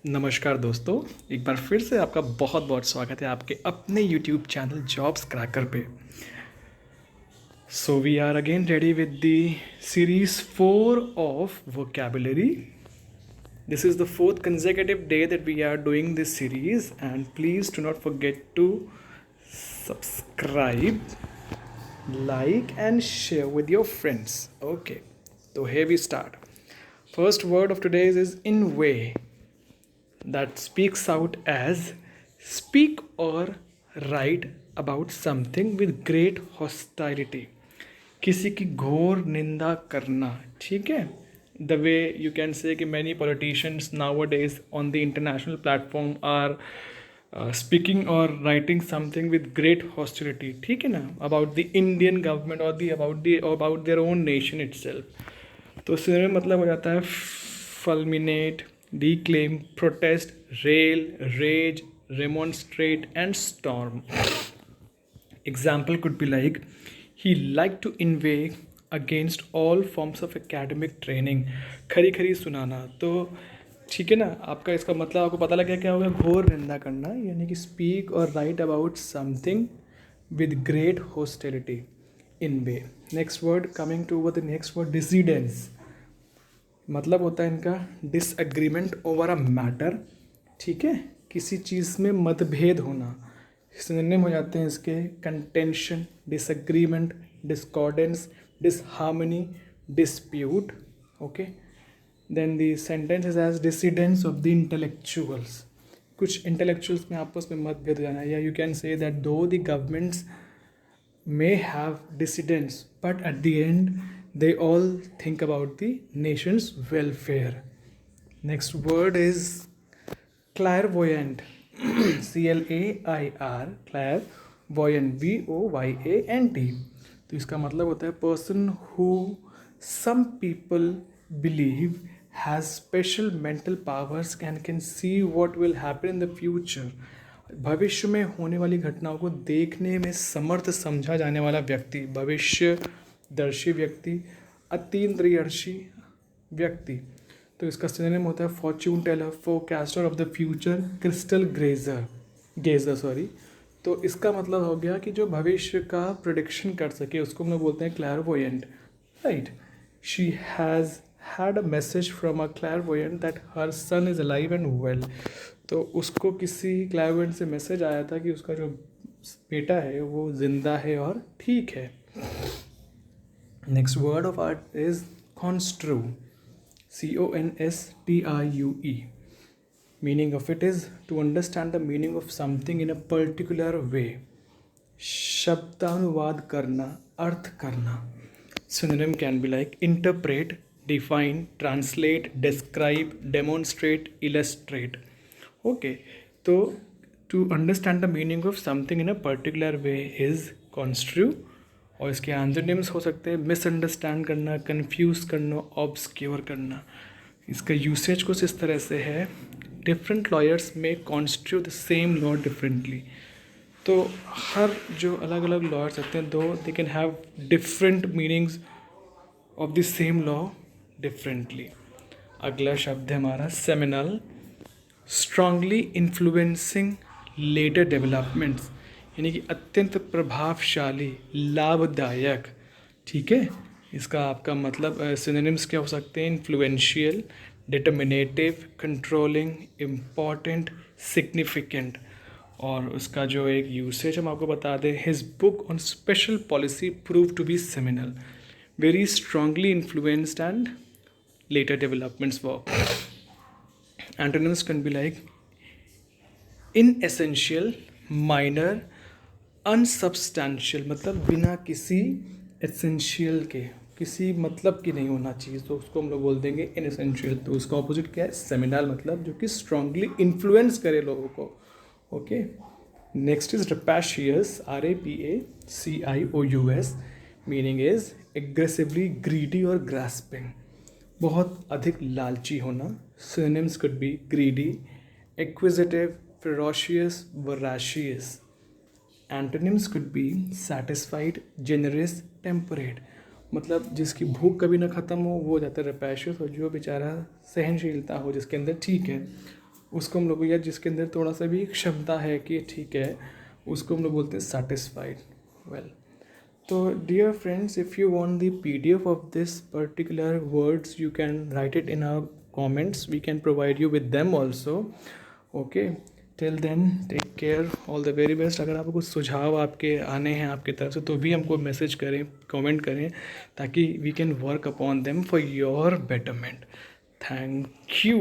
नमस्कार दोस्तों, एक बार फिर से आपका बहुत बहुत स्वागत है आपके अपने YouTube चैनल जॉब्स क्रैकर पे। So we are again ready with the series 4 of vocabulary. This is the fourth consecutive day that we are doing this series, and please do not forget to subscribe, like and share with your friends. Okay, so here we start. First word of today's is in way. That speaks out as speak or write about something with great hostility. किसी की घोर निंदा करना, ठीक है। The way you can say कि many politicians nowadays on the international platform are speaking और writing something with great hostility, ठीक है ना, अबाउट द इंडियन गवर्नमेंट और about their own nation itself. तो इससे मतलब हो जाता है fulminate, declaim, protest, rail, rage, remonstrate, and storm. Example could be like, he liked to inveigh against all forms of academic training. खरी खरी सुनाना। तो ठीक है ना, आपका इसका मतलब आपको पता लग गया क्या होगा, घोर निंदा करना, यानी कि स्पीक और write about something with great hostility, inveigh. Next word, coming to the next word, dissidence. मतलब होता है इनका डिसएग्रीमेंट ओवर अ मैटर, ठीक है, किसी चीज़ में मतभेद होना। सिनोनिम हो जाते हैं इसके contention, disagreement, discordance, disharmony, dispute. Okay, then the sentence is as dissidence of the intellectuals. कुछ इंटेलेक्चुअल्स में आपस में मतभेद हो जाना, या you can say that though the governments may have dissidents, but at the end they all think about the nation's welfare. Next word is clairvoyant. CLAIR, clairvoyant, VOYANT. तो इसका मतलब होता है person who some people believe has special mental powers and can see what will happen in the future. भविष्य में होने वाली घटनाओं को देखने में समर्थ समझा जाने वाला व्यक्ति, भविष्यदर्शी व्यक्ति, अतीन्द्रियदर्शी व्यक्ति। तो इसका सिनोनिम होता है fortune teller, forecaster of the future, crystal gazer. तो इसका मतलब हो गया कि जो भविष्य का प्रेडिक्शन कर सके उसको हम लोग बोलते हैं clairvoyant, right. She has had a message from a clairvoyant that her son is alive and well. तो उसको किसी क्लैरवोयेंट से मैसेज आया था कि उसका जो बेटा है वो जिंदा है और ठीक है। Next word of art is construe. CONSTRUE. Meaning of it is to understand the meaning of something in a particular way. शब्दानुवाद करना, अर्थ करना। Synonym can be like interpret, define, translate, describe, demonstrate, illustrate. Okay, so to understand the meaning of something in a particular way is construe, और इसके antonyms हो सकते हैं misunderstand करना, कंफ्यूज करना, ऑब्सक्योर करना। इसका यूसेज कुछ इस तरह से है, डिफरेंट लॉयर्स में construe the same law differently. तो हर जो अलग अलग लॉयर्स होते हैं, though they can have different meanings of the same law differently. अगला शब्द है हमारा seminal. Strongly influencing later developments, यानी कि अत्यंत प्रभावशाली, लाभदायक, ठीक है। इसका आपका मतलब सिनोनिम्स क्या हो सकते हैं, influential, determinative, controlling, important, significant. और उसका जो एक यूसेज हम आपको बता दें, his book on special policy prove to be seminal, very strongly influenced and later developments work. Antonyms can be like inessential, minor, unsubstantial, मतलब बिना किसी essential के, किसी मतलब की नहीं होना चाहिए, तो उसको हम लोग बोल देंगे इनएसेंशियल। तो उसका ऑपोजिट क्या है, सेमिनल, मतलब जो कि स्ट्रांगली इन्फ्लुएंस करे लोगों को। Okay, next is rapacious, RAPACIOUS। Meaning is aggressively greedy और ग्रास्पिंग, बहुत अधिक लालची होना। Synonyms could be greedy, acquisitive, ferocious, voracious. Antonyms could be satisfied, generous, temperate, मतलब जिसकी भूख कभी ना ख़त्म हो वो हो जाता है रैपाशियस, और जो बेचारा सहनशीलता हो जिसके अंदर, ठीक है। उसको हम लोग, या जिसके अंदर थोड़ा सा भी क्षमता है कि ठीक है, उसको हम लोग बोलते हैं satisfied. Well, so dear friends, if you want the PDF of this particular words, you can write it in our comments. We can provide you with them also. Okay, till then take care, all the very best. अगर आपको कुछ सुझाव आपके आने हैं आपके तरफ से तो भी हमको मैसेज करें, कमेंट करें, ताकि we can work upon them for your betterment. Thank you.